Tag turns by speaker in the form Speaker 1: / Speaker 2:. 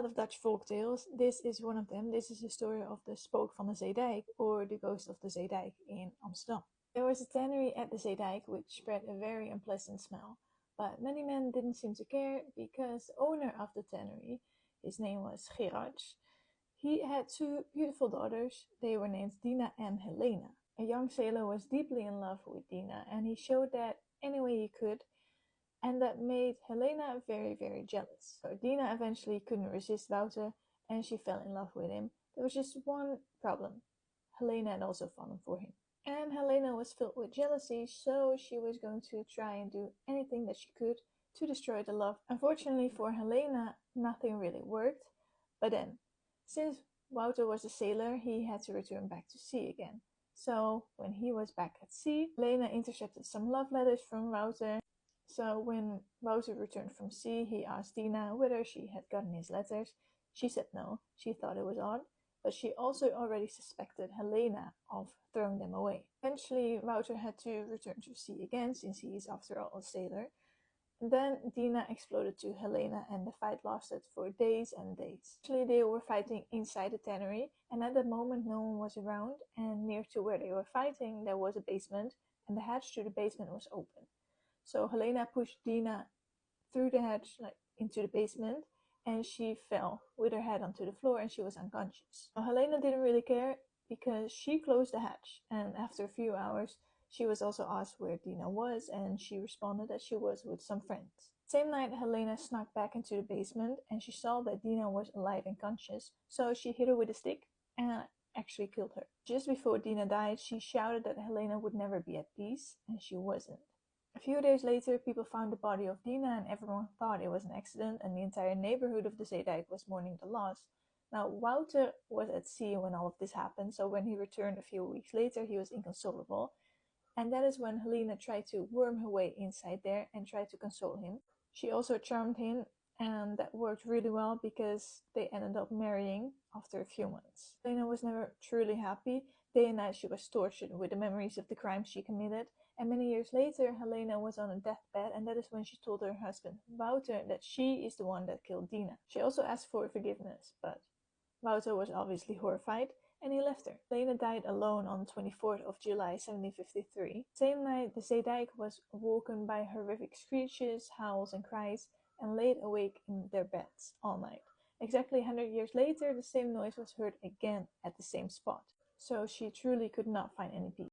Speaker 1: of Dutch folk tales. This is one of them. This is the story of the Spook van de Zeedijk, or the Ghost of the Zeedijk in Amsterdam. There was a tannery at the Zeedijk which spread a very unpleasant smell, but many men didn't seem to care because the owner of the tannery, his name was Gerard, he had two beautiful daughters. They were named Dina and Helena. A young sailor was deeply in love with Dina, and he showed that any way he could, and that made Helena very, very jealous. So Dina eventually couldn't resist Wouter, and she fell in love with him. There was just one problem. Helena had also fallen for him. And Helena was filled with jealousy, so she was going to try and do anything that she could to destroy the love. Unfortunately for Helena, nothing really worked. But then, since Wouter was a sailor, he had to return back to sea again. So when he was back at sea, Helena intercepted some love letters from Wouter. So when Wouter returned from sea, he asked Dina whether she had gotten his letters. She said no, she thought it was odd, but she also already suspected Helena of throwing them away. Eventually, Wouter had to return to sea again, since he is after all a sailor. And then Dina exploded to Helena, and the fight lasted for days and days. Actually, they were fighting inside the tannery, and at that moment no one was around, and near to where they were fighting there was a basement, and the hatch to the basement was open. So Helena pushed Dina through the hatch, into the basement, and she fell with her head onto the floor and she was unconscious. Now, Helena didn't really care because she closed the hatch, and after a few hours she was also asked where Dina was, and she responded that she was with some friends. Same night, Helena snuck back into the basement and she saw that Dina was alive and conscious, so she hit her with a stick and actually killed her. Just before Dina died, she shouted that Helena would never be at peace, and she wasn't. A few days later, people found the body of Dina, and everyone thought it was an accident, and the entire neighborhood of the Zeedijk was mourning the loss. Now, Wouter was at sea when all of this happened, so when he returned a few weeks later, he was inconsolable. And that is when Helena tried to worm her way inside there and tried to console him. She also charmed him, and that worked really well because they ended up marrying after a few months. Helena was never truly happy. Day and night she was tortured with the memories of the crimes she committed. And many years later, Helena was on a deathbed, and that is when she told her husband, Wouter, that she is the one that killed Dina. She also asked for forgiveness, but Wouter was obviously horrified, and he left her. Helena died alone on 24th of July 1753. Same night, the Zeedijk was woken by horrific screeches, howls and cries, and laid awake in their beds all night. Exactly 100 years later, the same noise was heard again at the same spot. So she truly could not find any peace.